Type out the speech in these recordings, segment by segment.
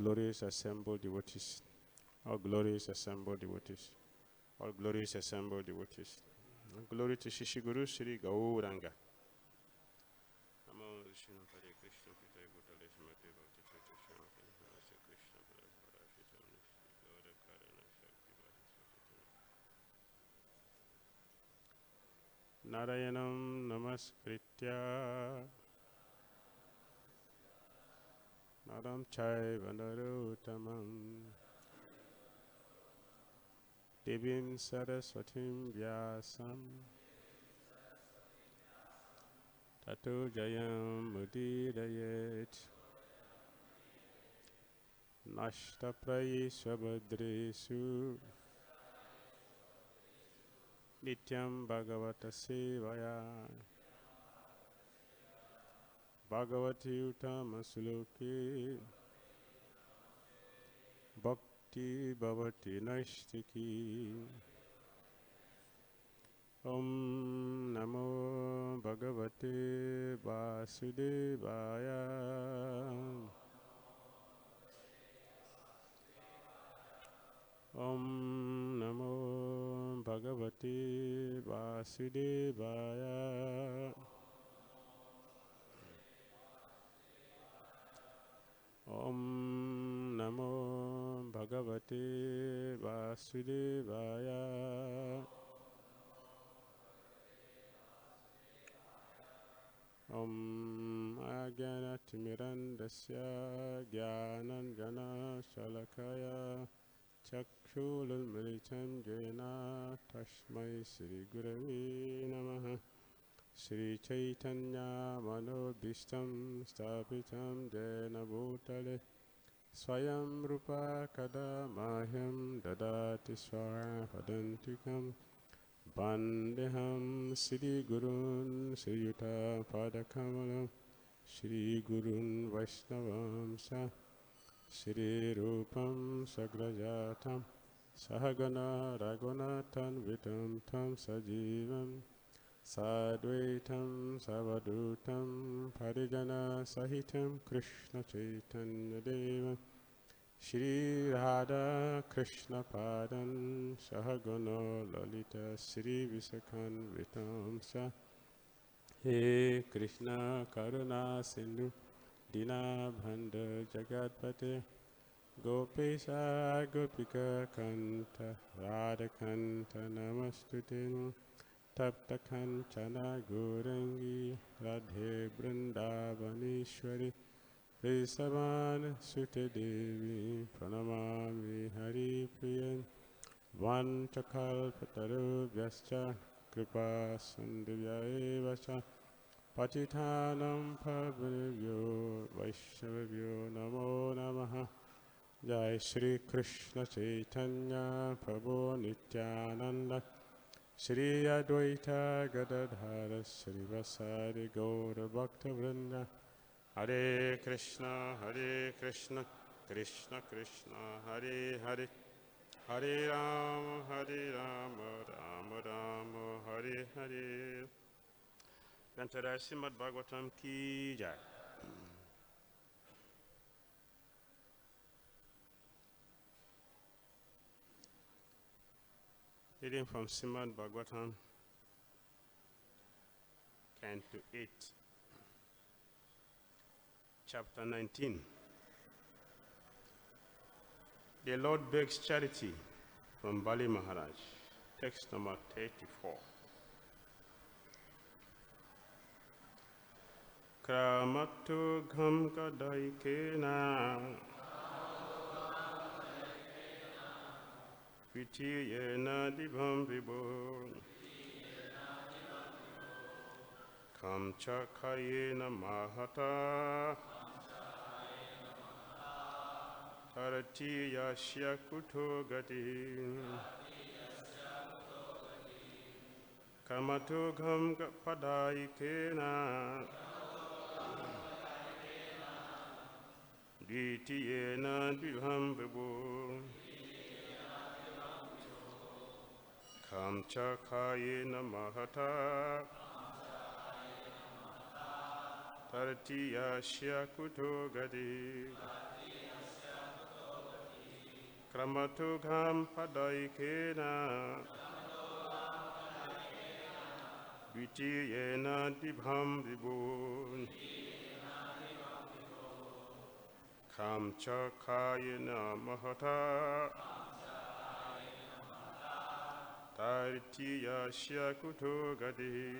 glorious assembled devotees, all glorious assembled devotees, all glorious assembled devotees. Glory to Shishi Guru Sri Gauranga. Narayanam Namaskritya Naram Chaiva Narottamam Devim Saraswatim Vyasam Tato Jayam Mudirayet Nashta Prayesvabhadresu Nityam Bhagavata Sevaya Bhagavati Uttama Suloke Bhakti Bhavati Naistiki Om Namo Bhagavate Vasudevaya Om Namo Bhagavate Vasudevaya Om Namo Bhagavate Vasudevaya Om Ajnanatirmirandasya Jnananjana Shalakaya Chakshulunmilitam Jena Tasmai Sri Gurave Namaha Sri Chaitanya Manobhishtam Stapitam Jena Bhutale Swayam Rupa Kada Mahyam Dadati Swahadantikam Bandeham Sri Gurun Sri Yuta Padakamalam Sri Gurun Vaishnavam Sa Shri Rupam Sagrajatam Sahagana Raghunathan Vitam Tam Sajivam Sadvaitam Savadutam Parijana Sahitam Krishna Chaitanya Devam Shri Radha Krishna Padan Sahagana Lalita Shri Visakan Vitam Sa He Krishna Karuna Sindhu Dina Bhanda Jagatpate Gopesha Gopika Kanta Radha Kanta Namastute Tapta Kanchana Gaurangi Radhe Vrindavaneshwari Vrisavan Sute Devi Pranamami Hari Priyan Vanchakalpataru Vyascha Kripa Sundhya Vacha Patitanam Pavanebhyo Vaishnavabhyo Namo Namaha Jai Shri Krishna Chaitanya Prabhu Nityananda Shri Advaita Gadadhara Shri Vasari Gaura Bhakta Vrinda Hare Krishna Krishna Krishna Hare Hare Hare Rama Rama Rama Hare Hare. Granted, Srimad Bhagavatam ki jai. Reading from Srimad Bhagavatam, Canto 8, Chapter 19. The Lord begs charity from Bali Maharaj, text number 34. Kramatu gham kadaikena Vitiyena dibham vibho Kamcha kayena mahata Tarati yashya kuto gati Kamatu gham padaikena Vitiyena dibham vibho Kamcha kayena mahata Tarati yashya kuto gati Kramatogham padaikena Dvitiyena dibham vibhun Kam chakayena mahata Taritiya shyakuto gadi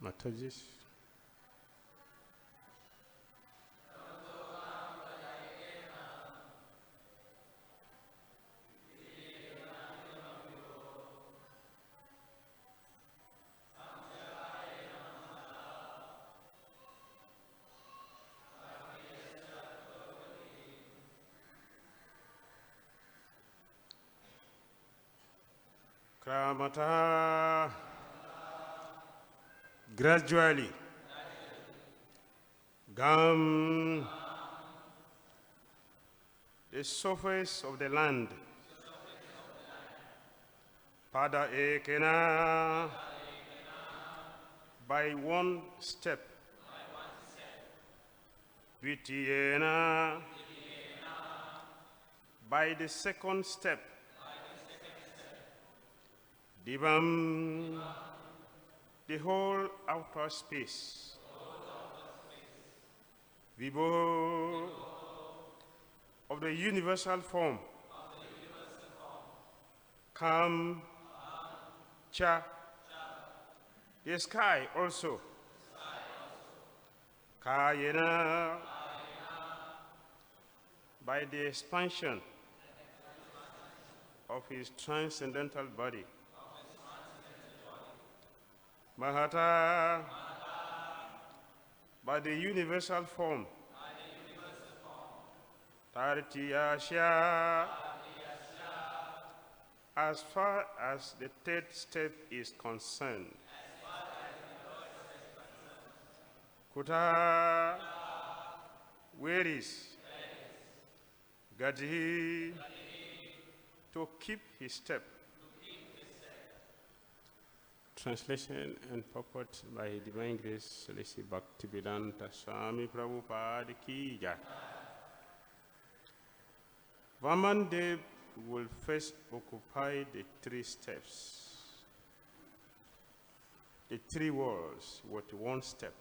Matajis. Kramata. Gradually, gum the surface of the land. Pada ekena by one step. Vitiyena by the second step. Divam the whole outer space. Vibho of the universal form. Kam cha the sky also. Kayena by the expansion of his transcendental body. Mahata by the universal form. Taritiyasya as far as the third step is concerned. Kuta where is Gadi to keep his step. Translation and purport by Divine Grace Celesti Bhakti Swami Prabhupada Ki Jai. Vamandev will first occupy the three steps, the three walls with one step.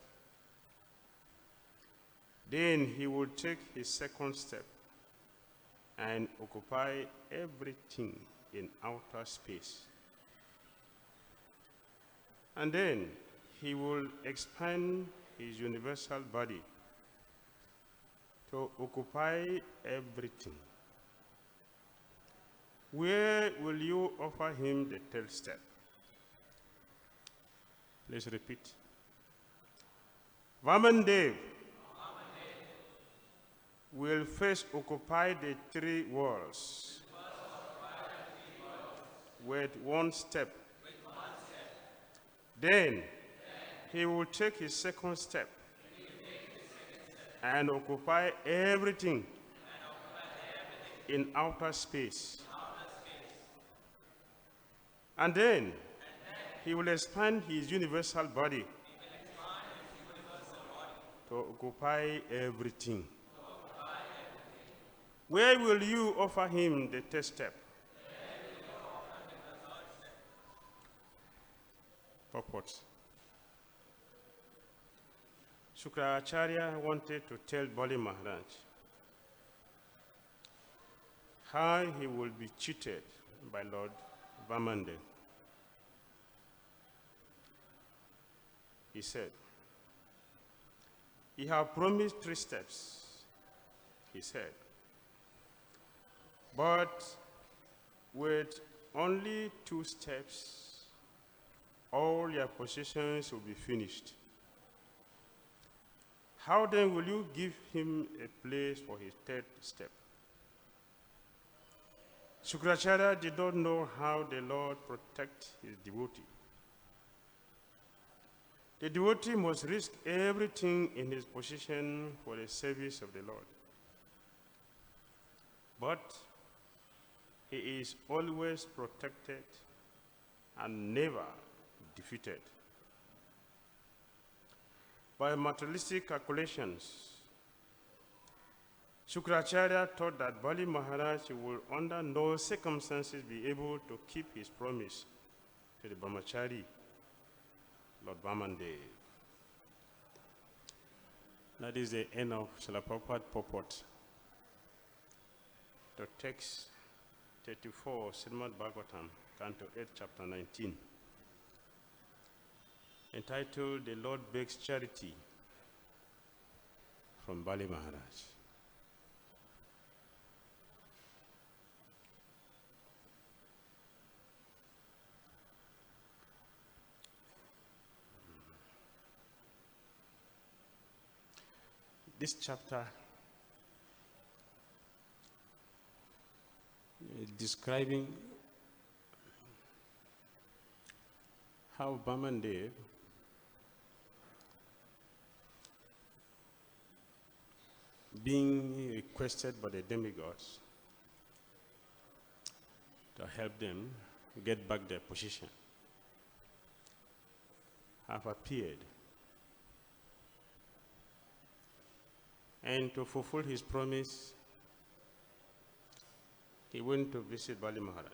Then he will take his second step and occupy everything in outer space. And then he will expand his universal body to occupy everything. Where will you offer him the third step? Please repeat. Vamandev will first occupy the three worlds with one step. Then he will take his second step and occupy everything in outer space. And then he will expand his universal body to occupy everything. Where will you offer him the third step? Purport. Shukracharya wanted to tell Bali Maharaj how he will be cheated by Lord Vamandev. He said, "You have promised 3 steps," he said, "but with only 2 steps, all your possessions will be finished. How then will you give him a place for his third step?" Shukracharya did not know how the Lord protects his devotee. The devotee must risk everything in his possession for the service of the Lord. But he is always protected and never defeated. By materialistic calculations, Shukracharya thought that Bali Maharaj would under no circumstances be able to keep his promise to the Brahmachari, Lord Vamandev. That is the end of Srila Prabhupada's purport. The text 34, Srimad Bhagavatam, Canto 8, Chapter 19, entitled "The Lord Begs Charity from Bali Maharaj." This chapter is describing how Vamandev being requested by the demigods to help them get back their position have appeared. And to fulfill his promise, he went to visit Bali Maharaj.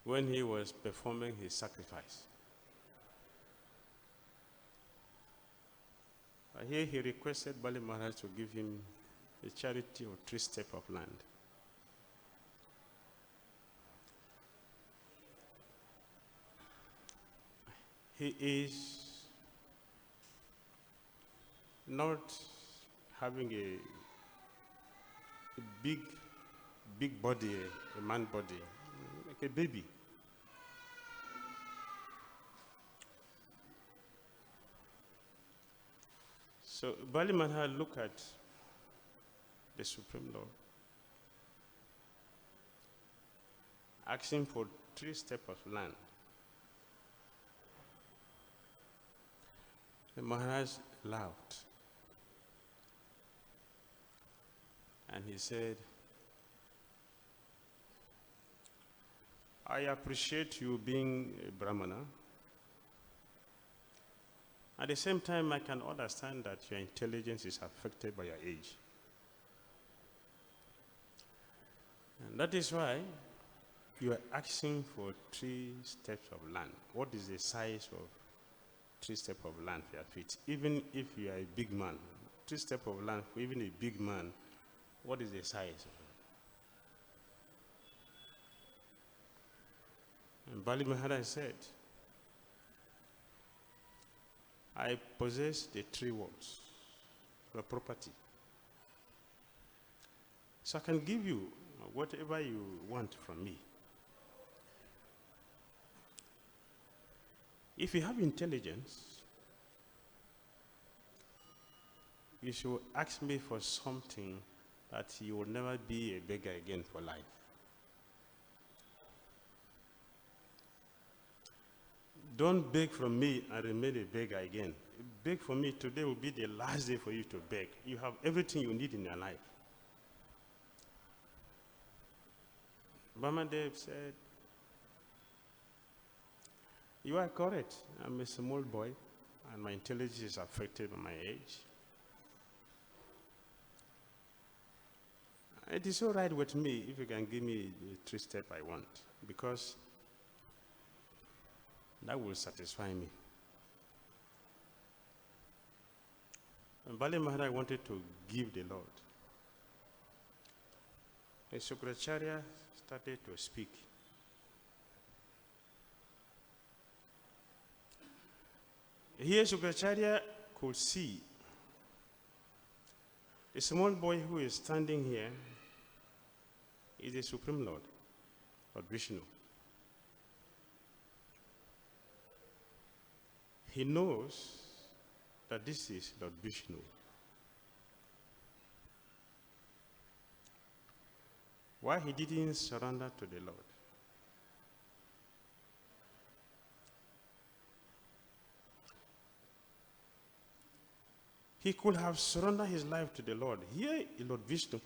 When he was performing his sacrifice, here he requested Bali Maharaj to give him a charity of 3 steps of land. He is not having a big body, a man body, like a baby. So Bali Maharaj looked at the Supreme Lord, asking for 3 steps of land. The Maharaj laughed. And he said, "I appreciate you being a Brahmana. At the same time, I can understand that your intelligence is affected by your age. And that is why you are asking for 3 steps of land. What is the size of 3 steps of land for your feet? Even if you are a big man, 3 steps of land for even a big man, what is the size of it?" And Bali Maharaj said, I possess the 3 worlds, the property. So I can give you whatever you want from me. If you have intelligence, you should ask me for something that you will never be a beggar again for life. Don't beg from me and remain a beggar again. Beg for me, today will be the last day for you to beg. You have everything you need in your life. Bamadev said, you are correct. I'm a small boy and my intelligence is affected by my age. It is all right with me if you can give me the 3 steps I want, because that will satisfy me. And Bali Maharaj wanted to give the Lord. And Sukracharya started to speak. Here Sukracharya could see the small boy who is standing here is the Supreme Lord, Lord Vishnu. He knows that this is Lord Vishnu. Why he didn't surrender to the Lord? He could have surrendered his life to the Lord. Here, Lord Vishnu,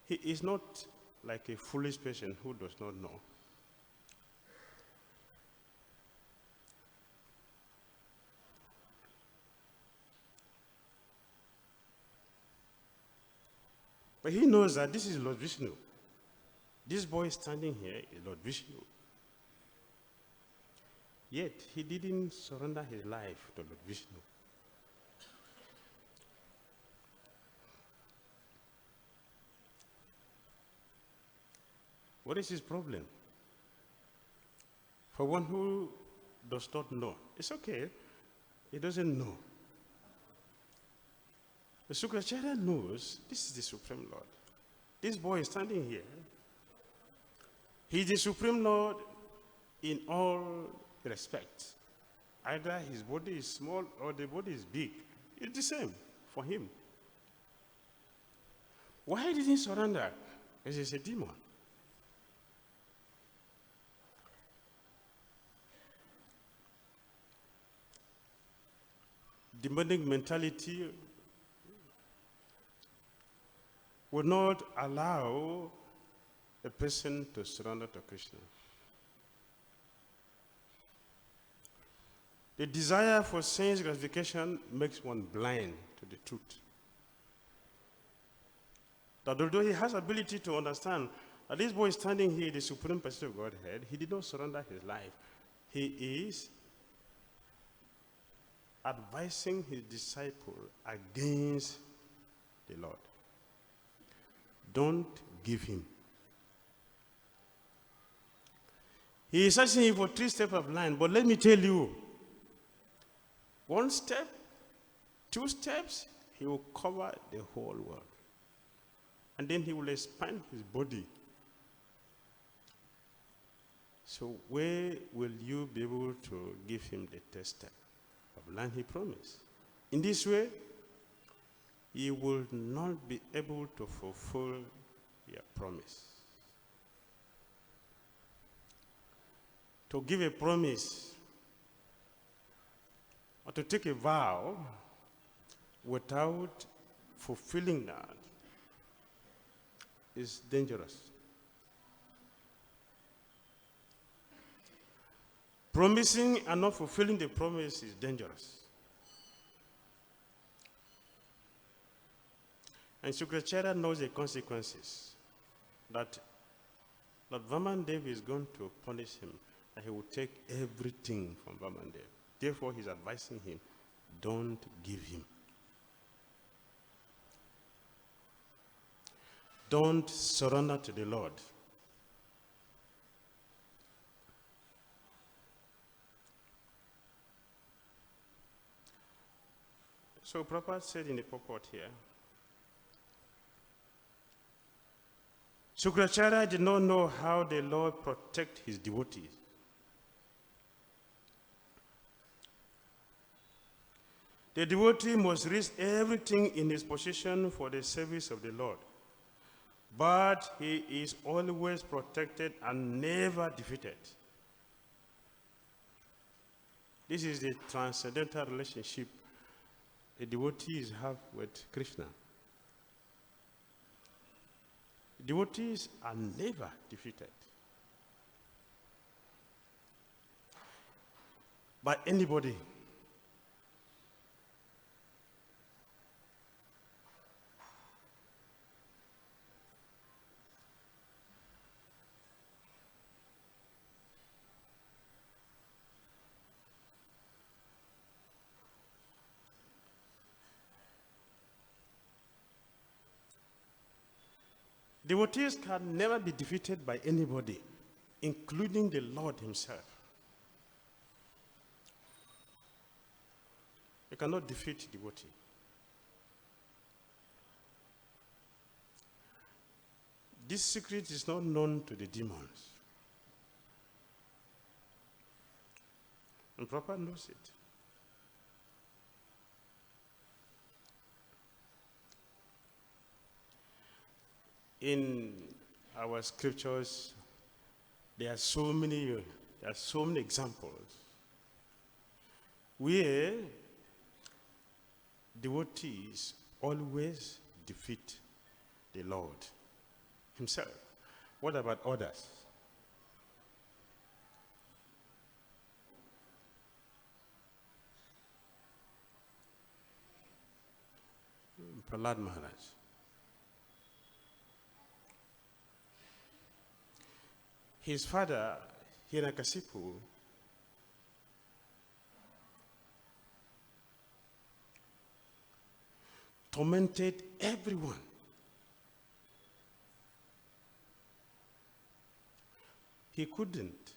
he is not like a foolish person who does not know. But he knows that this is Lord Vishnu. This boy standing here is Lord Vishnu. Yet, he didn't surrender his life to Lord Vishnu. What is his problem? For one who does not know, it's okay. He doesn't know. The Sukracharya knows this is the Supreme Lord. This boy is standing here. He is the Supreme Lord in all respects. Either his body is small or the body is big. It's the same for him. Why did he surrender? Because he's a demon. Demonic mentality would not allow a person to surrender to Krishna. The desire for sense gratification makes one blind to the truth. That although he has ability to understand that this boy standing here, the Supreme Person of Godhead, he did not surrender his life. He is advising his disciple against the Lord. Don't give him. He is asking you for 3 steps of line, but let me tell you, 1 step, 2 steps, he will cover the whole world. And then he will expand his body. So where will you be able to give him the 3rd step of land he promised? In this way, you will not be able to fulfill your promise. To give a promise or to take a vow without fulfilling that is dangerous. Promising and not fulfilling the promise is dangerous. And Sukracharya knows the consequences, that Lord Vamandev is going to punish him, and he will take everything from Vamandev. Therefore, he's advising him, don't give him. Don't surrender to the Lord. So Prabhupada said in the purport here, Shukracharya did not know how the Lord protect his devotees. The devotee must risk everything in his position for the service of the Lord. But he is always protected and never defeated. This is the transcendental relationship the devotees have with Krishna. Devotees are never defeated by anybody. Devotees can never be defeated by anybody, including the Lord himself. You cannot defeat devotee. This secret is not known to the demons. And Prabhupada knows it. In our scriptures, there are so many examples where devotees always defeat the Lord himself. What about others? Prahlad Maharaj. His father, Hiranyakasipu, tormented everyone. He couldn't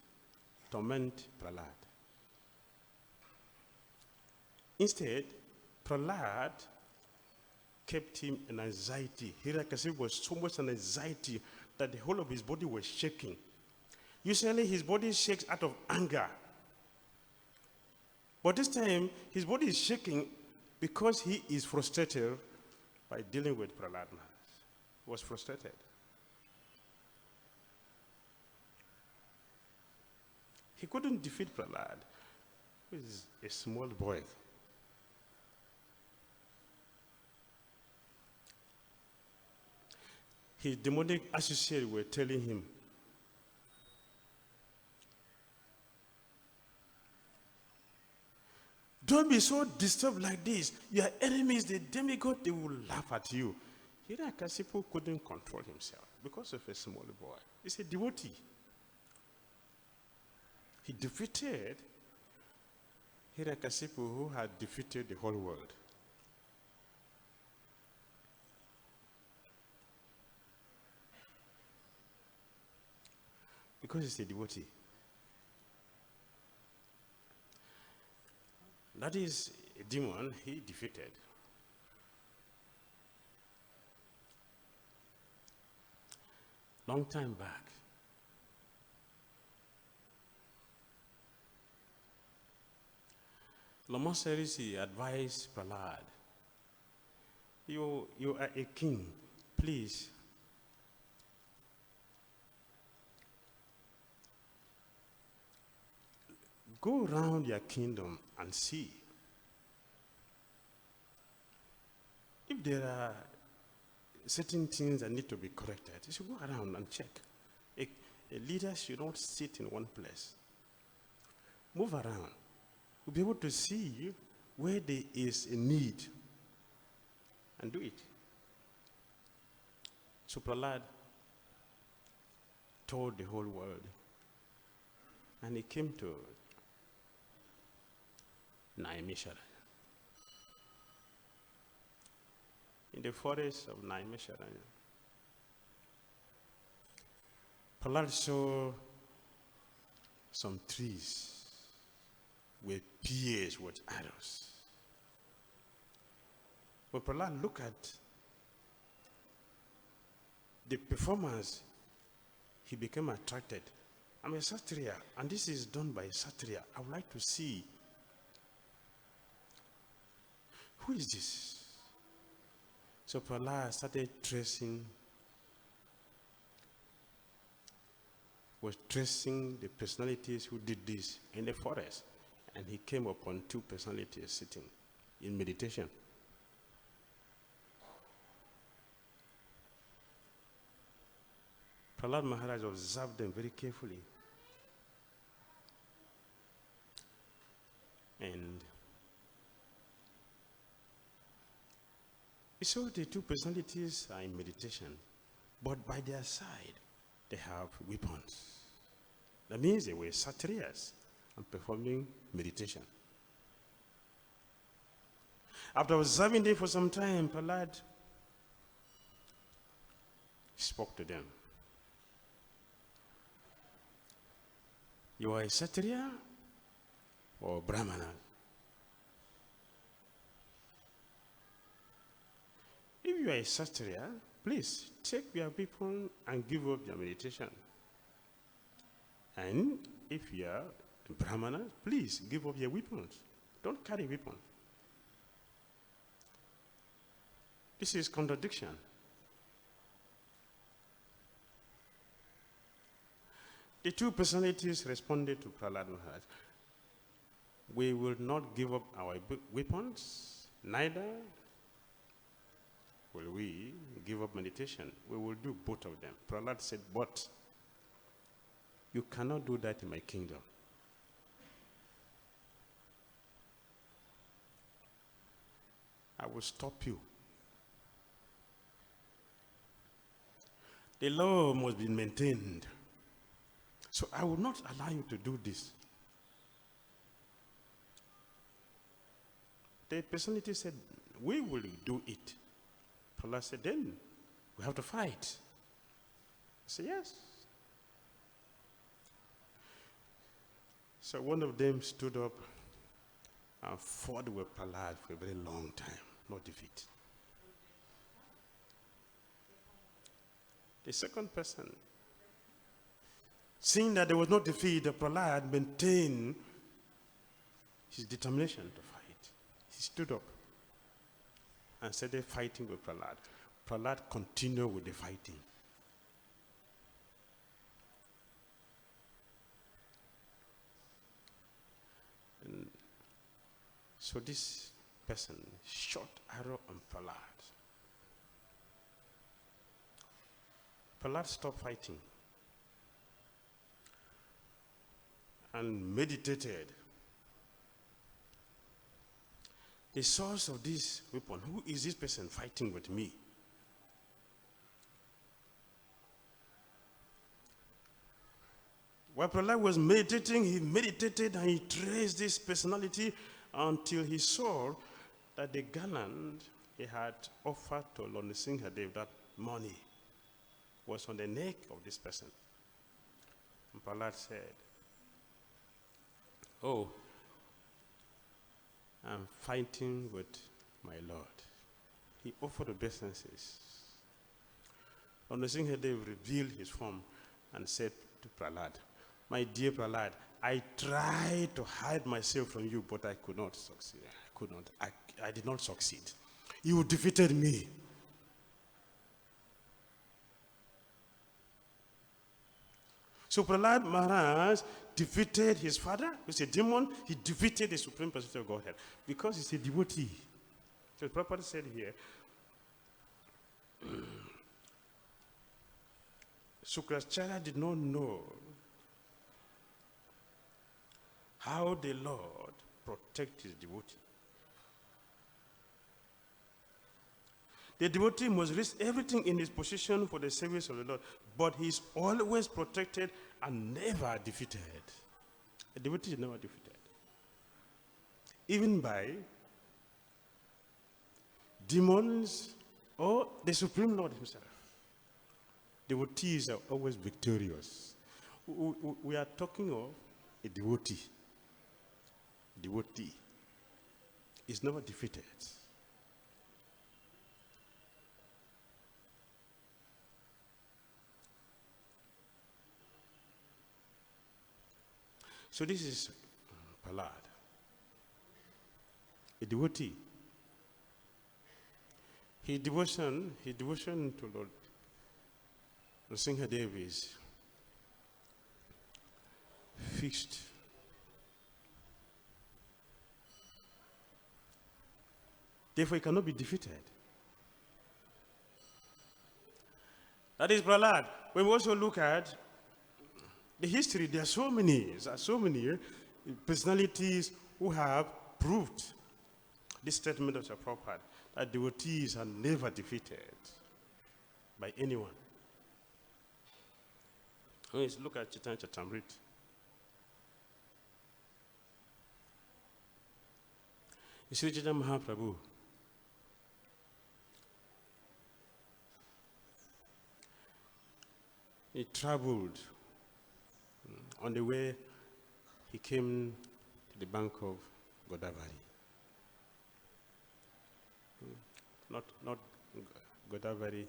torment Prahlad. Instead, Prahlad kept him in anxiety. Hiranyakasipu was so much in anxiety that the whole of his body was shaking. Usually his body shakes out of anger. But this time, his body is shaking because he is frustrated by dealing with Prahlad Maharaj. He was frustrated. He couldn't defeat Prahlad, who is a small boy. His demonic associates were telling him, don't be so disturbed like this. Your enemies, the demigod, they will laugh at you. Hiranyakasipu couldn't control himself because of a small boy. He's a devotee. He defeated Hiranyakasipu, who had defeated the whole world. Because he's a devotee. That is a demon he defeated. Long time back. Lama Sarisi advised Prahlad, you are a king, please. Go around your kingdom and see if there are certain things that need to be corrected. You should go around and check. A leader should not sit in one place. Move around. You'll be able to see where there is a need and do it. So Prahlad told the whole world, and he came to Naimisharanya. In the forest of Naimisharanya, Prahlad saw some trees with pierced with arrows. When Prahlad looked at the performance, he became attracted. I'm a Satriya, and this is done by a Satriya. I would like to see, who is this? So Prahlad started was tracing the personalities who did this in the forest. And he came upon two personalities sitting in meditation. Prahlad Maharaj observed them very carefully. And he saw the two personalities are in meditation, but by their side, they have weapons. That means they were Satriyas and performing meditation. After observing them for some time, Prahlad spoke to them. You are a Satriya or Brahmana? If you are a Satriya, please take your weapon and give up your meditation. And if you are a Brahmana, please give up your weapons. Don't carry weapons. This is contradiction. The two personalities responded to Prahlad Maharaj. We will not give up our weapons, neither will we give up meditation. We will do both of them. Prahlad said, but you cannot do that in my kingdom. I will stop you. The law must be maintained. So I will not allow you to do this. The personality said, we will do it. Prahlad said, then we have to fight. I said, yes. So one of them stood up and fought with Prahlad for a very long time, no defeat. The second person, seeing that there was no defeat, Prahlad maintained his determination to fight. He stood up and started fighting with Prahlad. Prahlad continued with the fighting. And so this person shot arrow on Prahlad. Prahlad stopped fighting and meditated. The source of this weapon, who is this person fighting with me? While Prahlad was meditating, he meditated and he traced this personality until he saw that the garland he had offered to Lord Nrsimhadev that money was on the neck of this person. And Prahlad said, oh, I'm fighting with my Lord. He offered obeisances. Lord Nrsimhadev revealed his form and said to Prahlad, my dear Prahlad, I tried to hide myself from you, but I could not succeed. I did not succeed. You defeated me. So Prahlad Maharaj defeated his father, who's a demon. He defeated the Supreme Personality of Godhead because he's a devotee. So the Prabhupada said here, Sukracharya did not know how the Lord protects his devotee. The devotee must risk everything in his position for the service of the Lord, but he is always protected and never defeated. A devotee is never defeated. Even by demons or the Supreme Lord himself. Devotees are always victorious. We are talking of a devotee. Devotee is never defeated. So this is Prahlad, a devotee. His devotion to Lord Nrsimhadev is fixed. Therefore, he cannot be defeated. That is Prahlad. When we also look at the history, there are so many personalities who have proved this statement of Prabhupada, that devotees are never defeated by anyone. Let's look at Chaitanya Charitamrita. Sri Chaitanya Mahaprabhu, he traveled. On the way, he came to the bank of Godavari. Not Godavari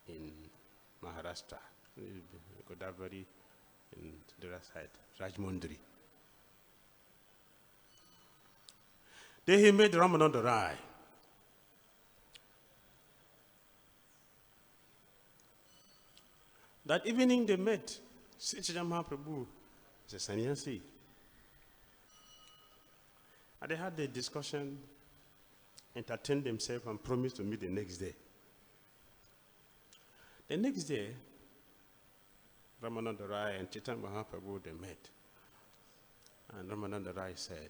in Maharashtra, Godavari in Dhira side, Rajmundri. Then he met Damodara. That evening they met. Sri Chaitanya Mahaprabhu is a sannyasi. And they had a discussion, entertained themselves, and promised to meet the next day. The next day, Ramananda Rai and Chaitanya Mahaprabhu, they met. And Ramananda Rai said,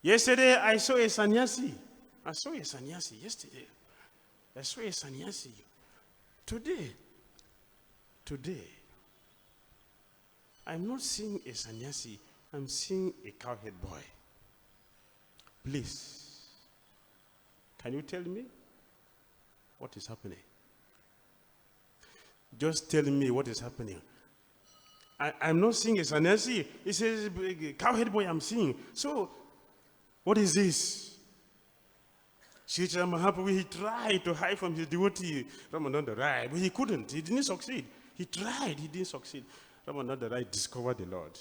yesterday I saw a sannyasi. I saw a sannyasi yesterday. I saw a sannyasi. Today, I'm not seeing a sannyasi, I'm seeing a cowhead boy. Please, can you tell me what is happening? Just tell me what is happening. I'm not seeing a sannyasi. It says cowhead boy I'm seeing. So, what is this? Sri Chaitanya Mahaprabhu, he tried to hide from his devotee, Ramananda Rai, but he couldn't. He didn't succeed. He tried, he didn't succeed. Ramananda Rai discovered the Lord.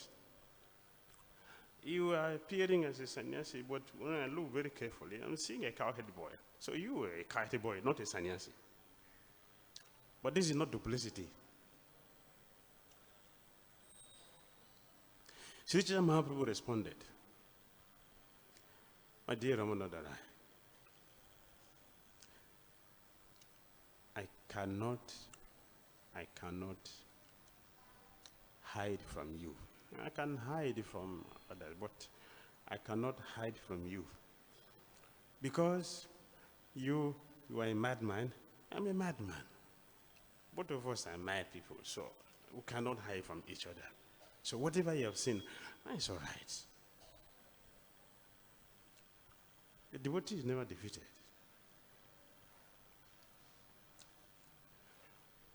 You are appearing as a sannyasi, but when I look very carefully, I'm seeing a cowhead boy. So you are a cowhead boy, not a sannyasi. But this is not duplicity. Sri Chaitanya Mahaprabhu responded, my dear Ramananda Rai, I cannot hide from you. I can hide from others, but I cannot hide from you. Because you are a madman, I'm a madman. Both of us are mad people, so we cannot hide from each other. So whatever you have seen, it's all right. The devotee is never defeated.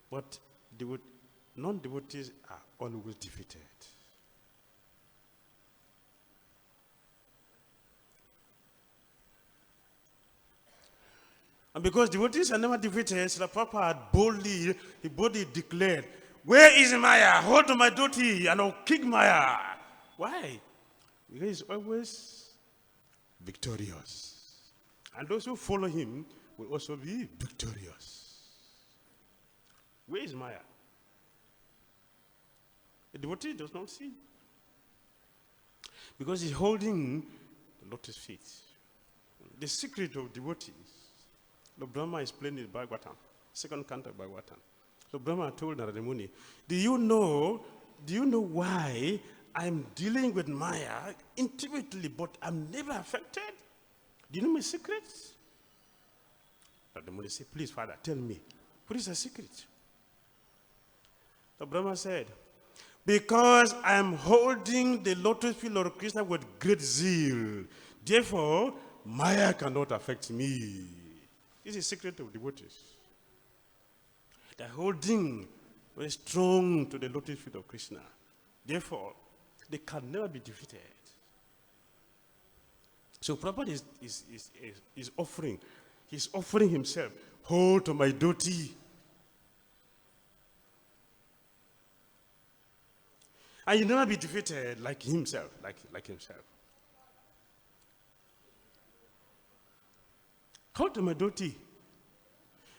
But non-devotees are always defeated. And because devotees are never defeated, Srila Prabhupada boldly declared, where is Maya? Hold on my duty and I'll kick Maya. Why? Because he's always victorious. And those who follow him will also be victorious. Where is Maya? The devotee does not see. Because he's holding the lotus feet. The secret of devotees, Lord Brahma explained in Bhagavatam, second canto of Bhagavatam. Lord Brahma told Narada Muni, do you know why I'm dealing with Maya intimately, but I'm never affected? Do you know my secrets? Narada Muni said, please, Father, tell me, what is the secret? The Brahma said, because I am holding the lotus feet of Krishna with great zeal, therefore Maya cannot affect me. This is the secret of devotees. They are holding very strong to the lotus feet of Krishna. Therefore, they can never be defeated. So Prabhupada is offering. He's offering himself. Hold to my duty. And you never be defeated like himself, like himself. How to my Doti?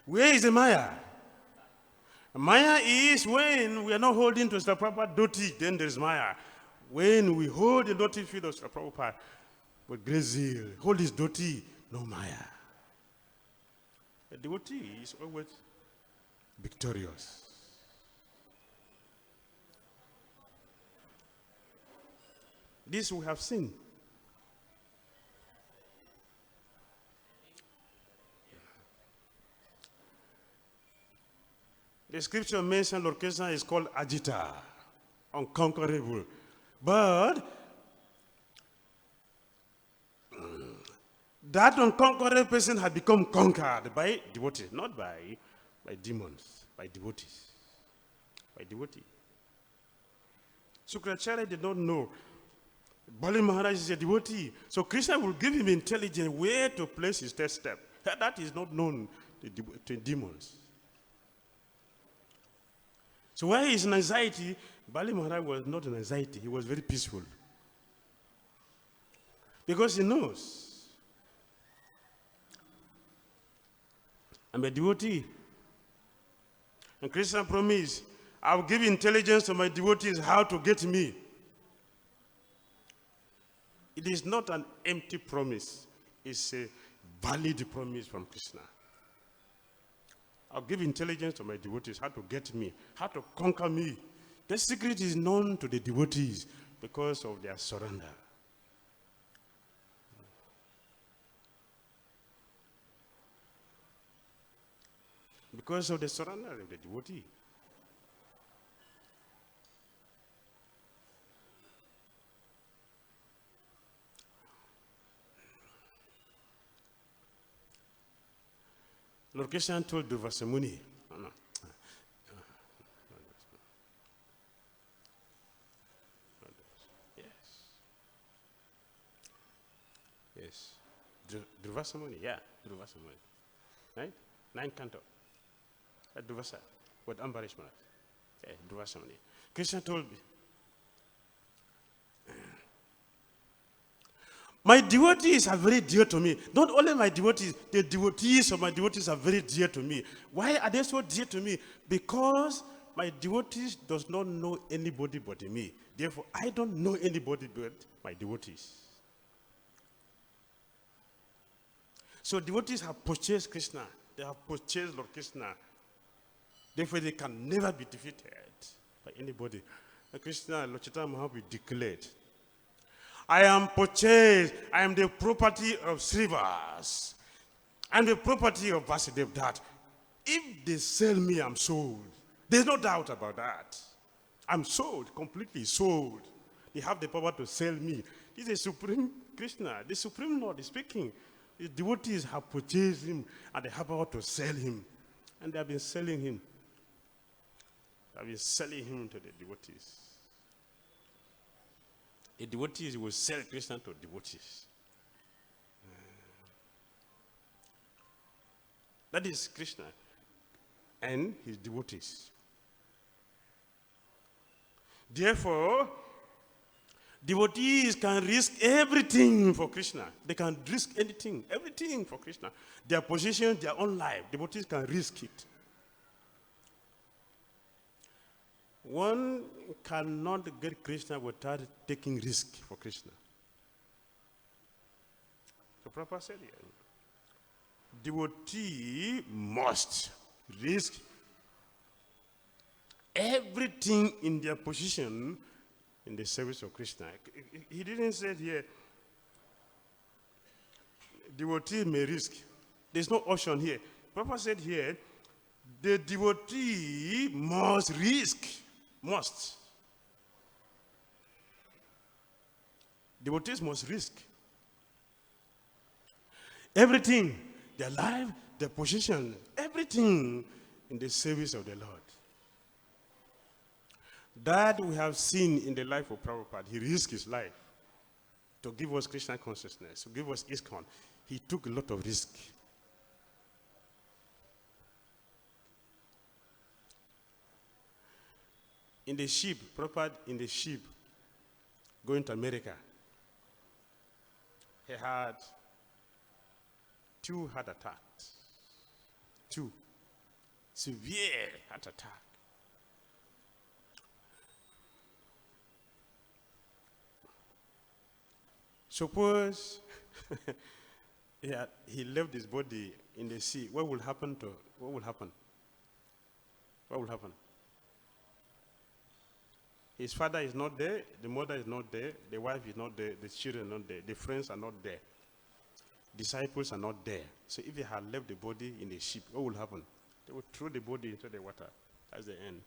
Where is the Maya? Maya is when we are not holding to the proper Doti, then there is Maya. When we hold the Doti field of the proper with great zeal, hold his Doti, no Maya. The devotee is always victorious. This we have seen. The scripture mentioned Lord Krishna is called Ajita, unconquerable. But that unconquerable person had become conquered by devotees, not by demons, by devotees. By devotees. Sukracharya did not know Bali Maharaj is a devotee. So Krishna will give him intelligence where to place his first step. That is not known to demons. So why is in anxiety? Bali Maharaj was not in anxiety. He was very peaceful. Because he knows. I'm a devotee. And Krishna promised, I will give intelligence to my devotees how to get me. It is not an empty promise. It's a valid promise from Krishna. I'll give intelligence to my devotees how to get me, how to conquer me. The secret is known to the devotees because of their surrender. Because of the surrender of the devotee. Lord Krishna told Durvasa Muni, Yes. Durvasa Muni, yeah, Durvasa Muni. Right? 9th canto. Durvasa, with Ambarish Maharaj. Yeah, Durvasa Muni. Krishna told me, my devotees are very dear to me. Not only my devotees, the devotees of my devotees are very dear to me. Why are they so dear to me? Because my devotees does not know anybody but me. Therefore, I don't know anybody but my devotees. So devotees have purchased Krishna. They have purchased Lord Krishna. Therefore, they can never be defeated by anybody. And Krishna, Lord Chaitanya Mahaprabhu declared, I am purchased. I am the property of Srivas. I am the property of Vasudev. That if they sell me, I'm sold. There's no doubt about that. I'm sold, completely sold. They have the power to sell me. This is Supreme Krishna. The Supreme Lord is speaking. The devotees have purchased him and they have power to sell him. And they have been selling him. They have been selling him to the devotees. The devotees will sell Krishna to devotees. That is Krishna and his devotees. Therefore, devotees can risk everything for Krishna. They can risk anything, everything for Krishna. Their position, their own life, devotees can risk it. One cannot get Krishna without taking risk for Krishna. The Prabhupada said here, devotee must risk everything in their position in the service of Krishna. He didn't say here, devotee may risk. There's no option here. Prabhupada said here, the devotee must risk. Must. Devotees must risk everything, their life, their position, everything in the service of the Lord. That we have seen in the life of Prabhupada. He risked his life to give us Krishna consciousness, to give us ISKCON. He took a lot of risk. in the ship, proper in the ship, going to America. He had 2 heart attacks. 2 severe heart attack. Suppose he left his body in the sea. What will happen? What will happen? His father is not there, the mother is not there, the wife is not there, the children are not there, the friends are not there, disciples are not there. So if he had left the body in the ship, what will happen? They will throw the body into the water. That's the end.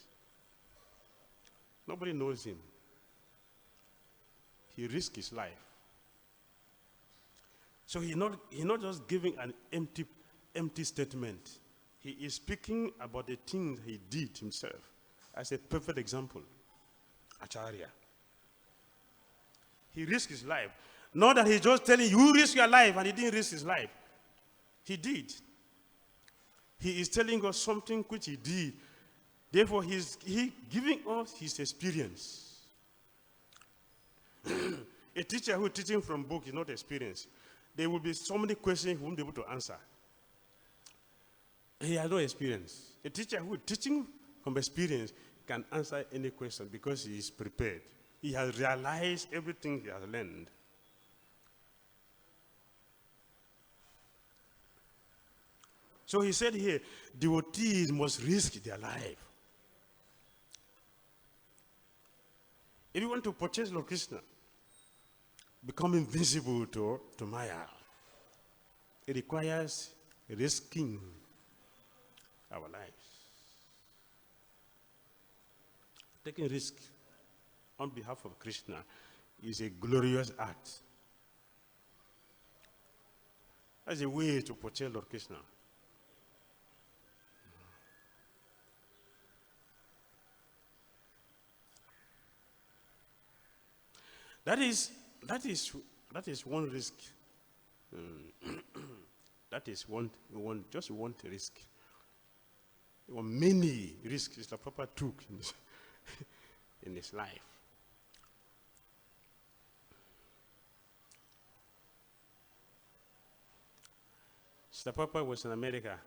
Nobody knows him. He risked his life. So he's not just giving an empty statement. He is speaking about the things he did himself as a perfect example. Acharya. He risked his life. Not that he's just telling you risk your life, and he didn't risk his life. He did. He is telling us something which he did. Therefore, he's giving us his experience. A teacher who is teaching from book is not experienced. There will be so many questions he won't be able to answer. He has no experience. A teacher who is teaching from experience can answer any question because he is prepared. He has realized everything he has learned. So he said here, devotees must risk their life. If you want to purchase Lord Krishna, become invisible to Maya, it requires risking our lives. Taking risk on behalf of Krishna is a glorious act. That's a way to purchase Lord Krishna. That is one risk. That is just one risk. There were many risks that Papa took in his life. Mr. Papa was in America,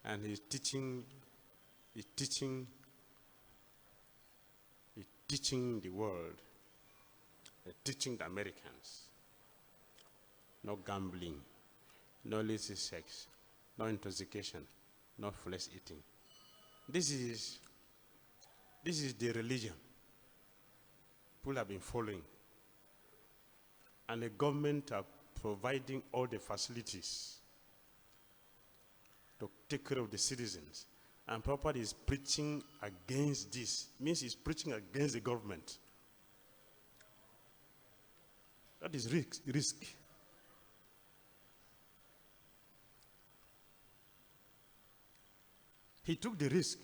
and he's teaching the world, teaching the Americans. No gambling, no illicit sex, no intoxication, no flesh eating. This is the religion people have been following. And the government are providing all the facilities to take care of the citizens. And Prabhupada is preaching against this. Means he's preaching against the government. That is risk. He took the risk.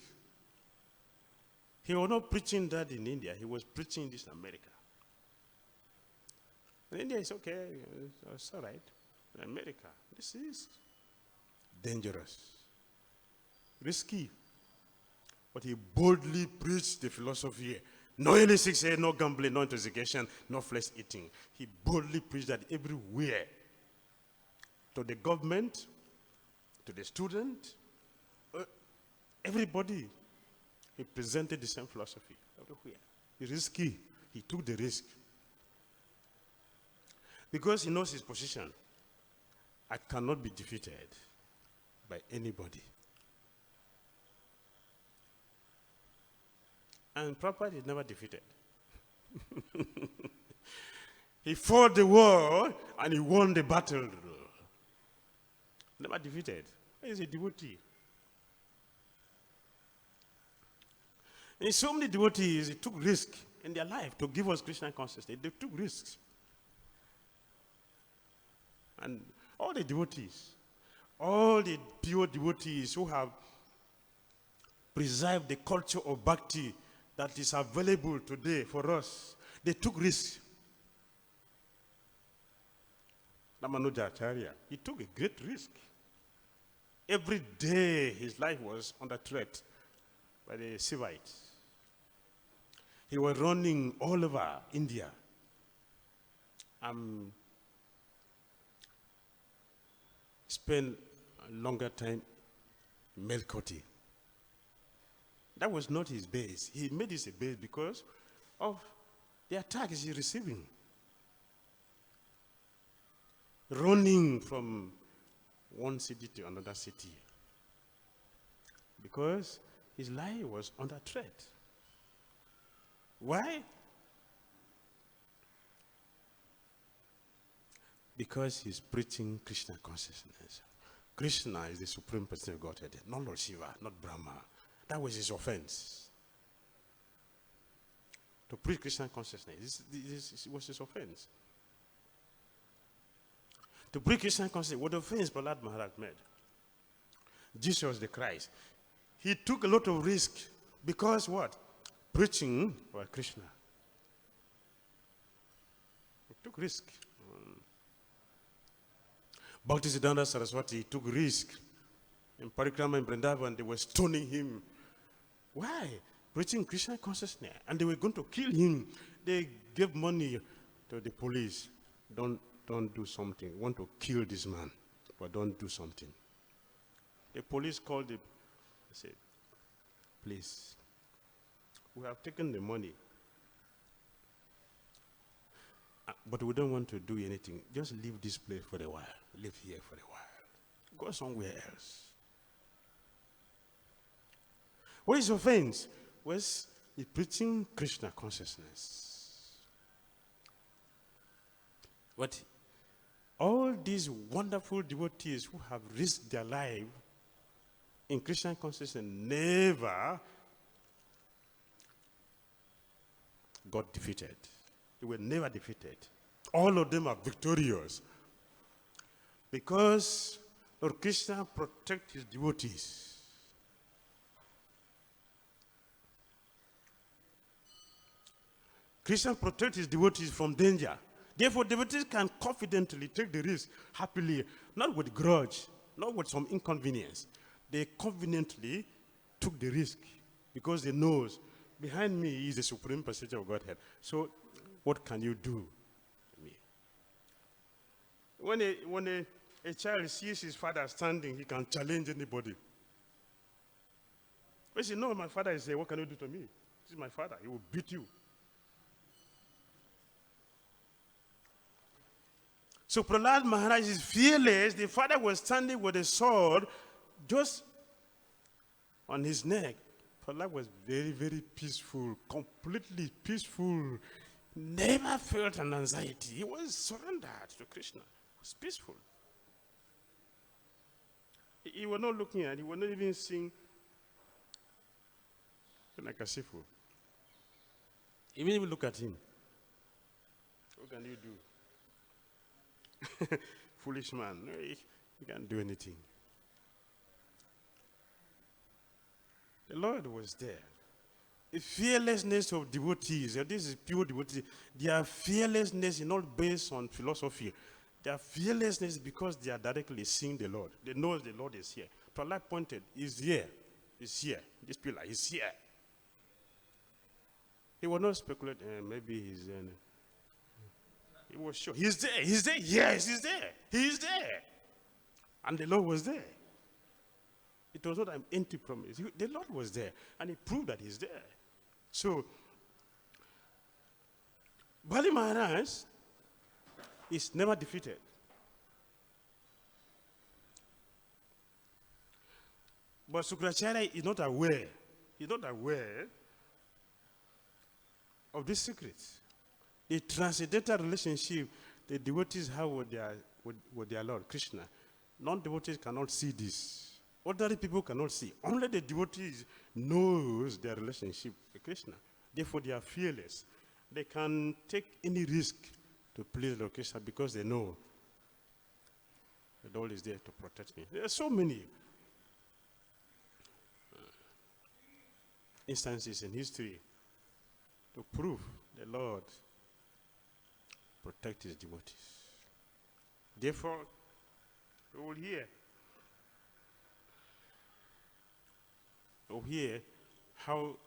He was not preaching that in India. He was preaching this in America. In India, it's okay. It's all right. In America, this is dangerous, risky. But he boldly preached the philosophy. No illicit sex, no gambling, no intoxication, no flesh eating. He boldly preached that everywhere. To the government, to the student, everybody. He presented the same philosophy everywhere. It's risky. He took the risk. Because he knows his position. I cannot be defeated by anybody. And Prabhupada is never defeated. He fought the war and he won the battle. Never defeated. He's a devotee. And so many devotees, they took risks in their life to give us Krishna consciousness. They took risks. And all the devotees, all the pure devotees who have preserved the culture of bhakti that is available today for us, they took risks. Damodara Acharya, he took a great risk. Every day his life was under threat. by the Sivites. He was running all over India. Spent a longer time in Melkoti. That was not his base. He made this a base because of the attacks he's receiving. Running from one city to another city. Because his life was under threat. Why? Because he's preaching Krishna consciousness. Krishna is the supreme person of Godhead, not Lord Shiva, not Brahma. That was his offense. To preach Krishna consciousness, this was his offense. To preach Krishna consciousness was the offense Prahlad Maharaj made. Jesus the Christ. He took a lot of risk because what? Preaching for Krishna. He took risk. Bhakti Siddhanta Saraswati took risk. In Parikrama in Vrindavan, they were stoning him. Why? Preaching Krishna consciousness. And they were going to kill him. They gave money to the police. Don't do something. Want to kill this man, but don't do something. The police called him. They said, please, we have taken the money. But we don't want to do anything. Just leave this place for a while. Live here for a while. Go somewhere else. What is offense? Was he preaching Krishna consciousness? But all these wonderful devotees who have risked their life in Krishna consciousness never got defeated. They were never defeated. All of them are victorious. Because Lord Krishna protects his devotees. Krishna protects his devotees from danger. Therefore, devotees can confidently take the risk happily, not with grudge, not with some inconvenience. They confidently took the risk because they know behind me is the supreme personality of Godhead. So, what can you do? When a child sees his father standing, he can challenge anybody. But you know, my father is there, what can you do to me? This is my father, he will beat you. So Prahlad Maharaj is fearless. The father was standing with a sword just on his neck. Prahlad was very, very peaceful, completely peaceful. Never felt an anxiety. He was surrendered to Krishna. He was peaceful. He was not looking at, he was not even seeing like a seafood. Even if you look at him, what can you do? Foolish man. No, he can't do anything. The Lord was there. The fearlessness of devotees, and this is pure devotee, their fearlessness is not based on philosophy. Their fearlessness is because they are directly seeing the Lord. They know the Lord is here. Prahlad pointed, he's here. He's here. This pillar, he's here. He was not speculating, maybe he's there. He was sure. He's there. He's there. Yes, he's there. He's there. And the Lord was there. It was not an empty promise. The Lord was there. And he proved that he's there. So, Bali Maharaj is never defeated. But Sukracharya is not aware. He's not aware of this secret. The transcendental relationship the devotees have with their Lord, Krishna. Non-devotees cannot see this. Ordinary people cannot see. Only the devotees knows their relationship with Krishna. Therefore, they are fearless. They can take any risk to please Lord Krishna because they know the Lord is there to protect me. There are so many instances in history to prove the Lord protect his devotees. Therefore, we will hear how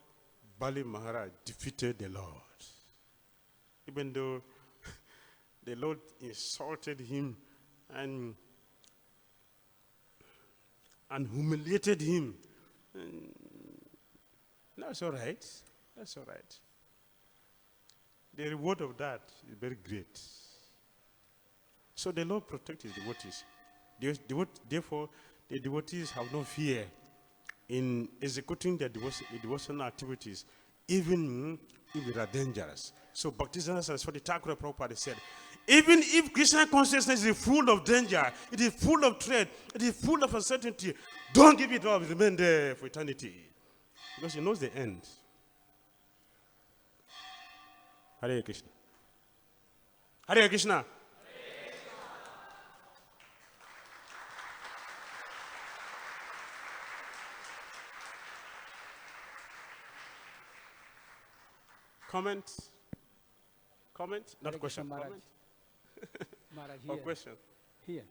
Bali Maharaj defeated the Lord. Even though the Lord insulted him and humiliated him. That's all right. That's all right. The reward of that is very great. So the Lord protects his devotees. Therefore, the devotees have no fear in executing their devotional activities, even if they are dangerous. So Bhaktisiddhanta Saraswati Thakur Prabhupada said, even if Krishna consciousness is full of danger, it is full of threat, it is full of uncertainty, don't give it up, remain there for eternity. Because he knows the end. Hare Krishna. Hare Krishna. Comment? Comment? Not question. Maharaj. Comment? Maharaj, Or here. question? Here.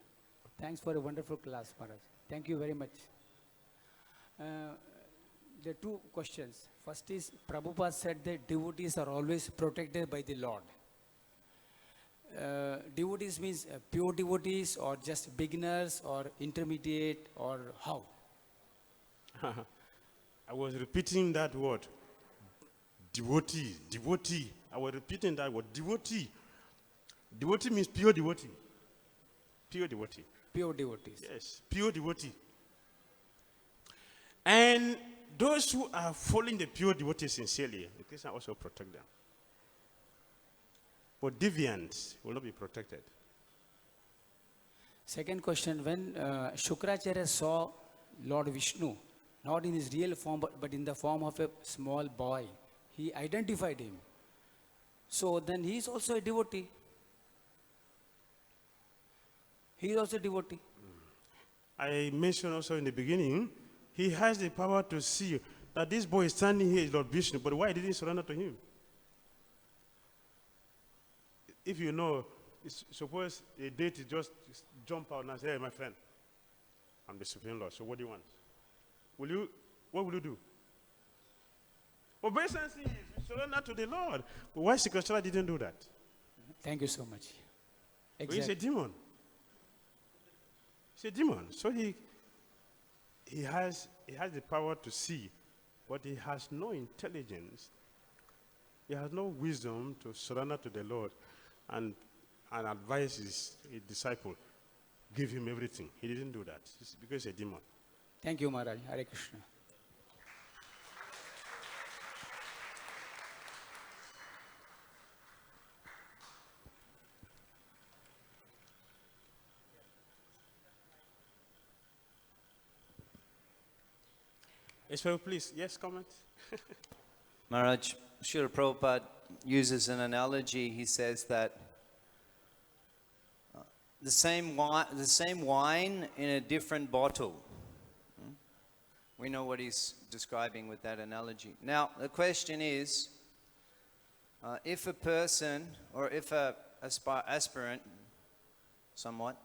Thanks for a wonderful class, Maharaj. Thank you very much. There are two questions. First is, Prabhupada said that devotees are always protected by the Lord. Devotees means pure devotees or just beginners or intermediate or how? I was repeating that word. Devotee. I was repeating that word. Devotee. Devotee means pure devotee. Pure devotee. Pure devotees. Yes, pure devotee. And those who are following the pure devotee sincerely, the Krishna also protect them. But deviants will not be protected. Second question, when Shukracharya saw Lord Vishnu, not in his real form, but in the form of a small boy, he identified him. So then he is also a devotee. He is also a devotee. I mentioned also in the beginning, he has the power to see that this boy standing here is Lord Vishnu, but why didn't he surrender to him? If you know, suppose a deity just jump out and say, hey, my friend, I'm the Supreme Lord, so what do you want? What will you do? Obeisance is surrender to the Lord. But why Sikashara didn't do that? Thank you so much. Well, he's a demon. He's a demon. So he has the power to see, but he has no intelligence. He has no wisdom to surrender to the Lord and advise his disciple, give him everything. He didn't do that. It's because he's a demon. Thank you, Maharaj. Hare Krishna. Yes, well, please. Yes, comment. Maharaj, Srila Prabhupada uses an analogy. He says that the same wine in a different bottle. We know what he's describing with that analogy. Now, the question is, if a person, or if a aspirant, somewhat,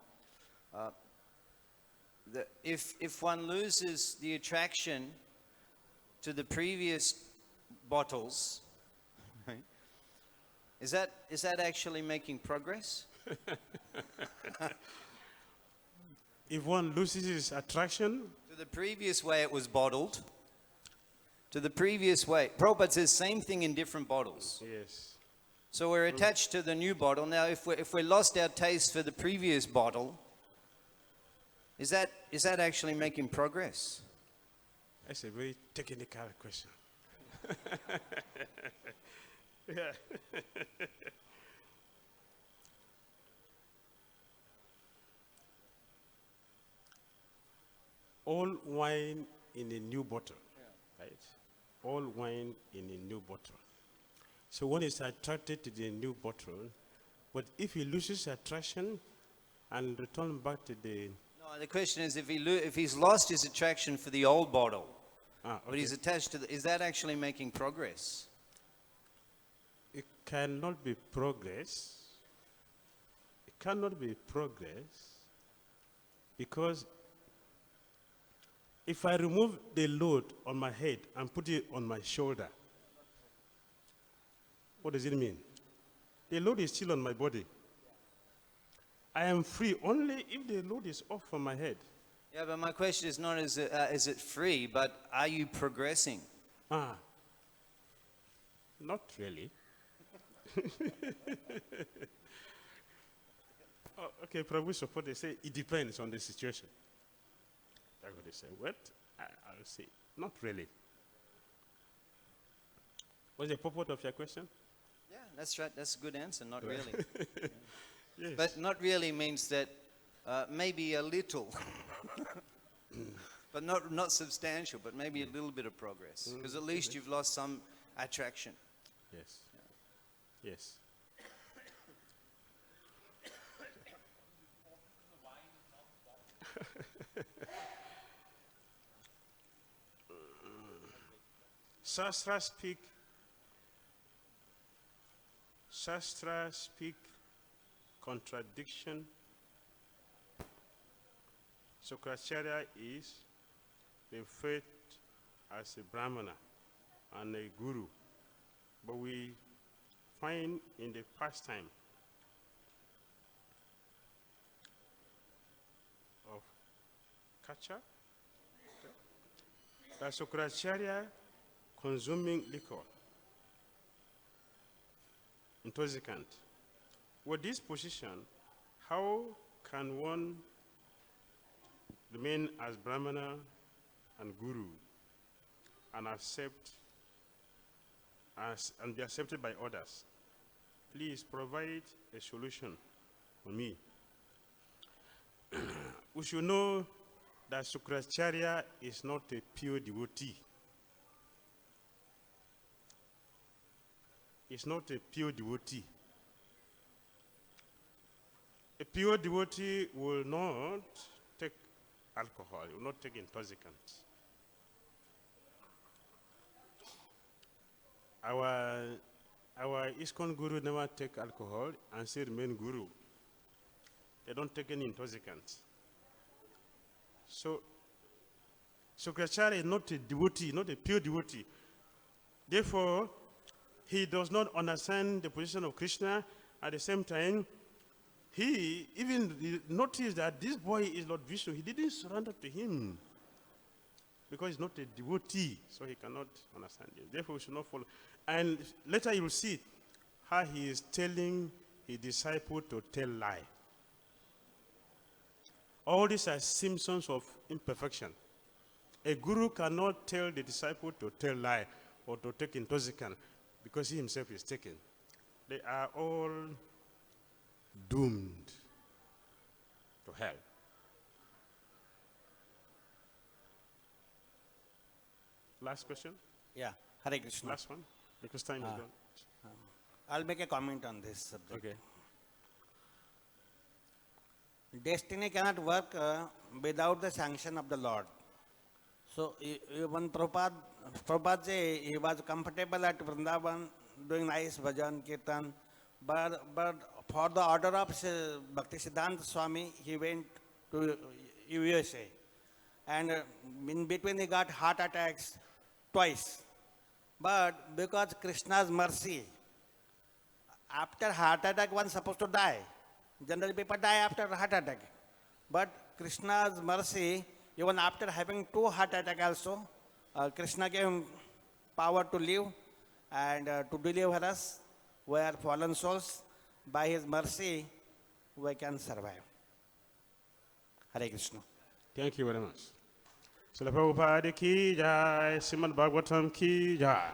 if one loses the attraction to the previous bottles, right, is that actually making progress? If one loses his attraction To the previous way it was bottled, to the previous way. Prabhupada says same thing in different bottles. yes. So we're attached to the new bottle. Now, if we lost our taste for the previous bottle, is that actually making progress? That's a very technical question. Yeah. All wine in a new bottle, right? All wine in a new bottle. So one is attracted to the new bottle, but if he loses attraction and return back to the... No, the question is if he's lost his attraction for the old bottle, but he's attached to is that actually making progress? It cannot be progress. It cannot be progress because If I remove the load on my head and put it on my shoulder, what does it mean? The load is still on my body. I am free only if the load is off from my head. Yeah, but my question is not is it free, but are you progressing? Not really. Okay, Prabhu support, they say it depends on the situation. That's what they say. What? I'll say, not really. What's the purport of your question? Yeah, that's right. That's a good answer. Not really. Yes. But not really means that maybe a little, but not substantial, but maybe a little bit of progress. Because at least you've lost some attraction. Yes. Yes. Shastra speak contradiction. Shukracharya is referred as a Brahmana and a guru. But we find in the past time of Kacha that Shukracharya consuming liquor, intoxicant. With this position, how can one remain as Brahmana and Guru and and be accepted by others? Please provide a solution for me. We should know that Shukracharya is not a pure devotee. Is not a pure devotee. A pure devotee will not take alcohol, will not take intoxicants. Our ISKCON Guru never take alcohol and still remain Guru. They don't take any intoxicants. So, Shukracharya is not a devotee, not a pure devotee. Therefore, he does not understand the position of Krishna. At the same time, he even noticed that this boy is Lord Vishnu. He didn't surrender to him because he's not a devotee, so he cannot understand it. Therefore, we should not follow. And later you will see how he is telling his disciple to tell lie. All these are symptoms of imperfection. A guru cannot tell the disciple to tell lie or to take intoxicant because he himself is taken. They are all doomed to hell. Last question? Yeah, Hare Krishna. Last one? Because time is gone. I'll make a comment on this subject. Okay. Destiny cannot work without the sanction of the Lord. So even Prabhupada say he was comfortable at Vrindavan doing nice bhajan, kirtan, but for the order of Bhakti Siddhanta Swami, he went to USA. And in between he got heart attacks twice. But because Krishna's mercy, after heart attack one is supposed to die. Generally people die after heart attack. But Krishna's mercy, even after having 2 heart attacks also, Krishna gave him power to live and to deliver us. We are fallen souls. By his mercy, we can survive. Hare Krishna. Thank you very much. Srila Prabhupada ki jai, Srimad Bhagavatam ki jai.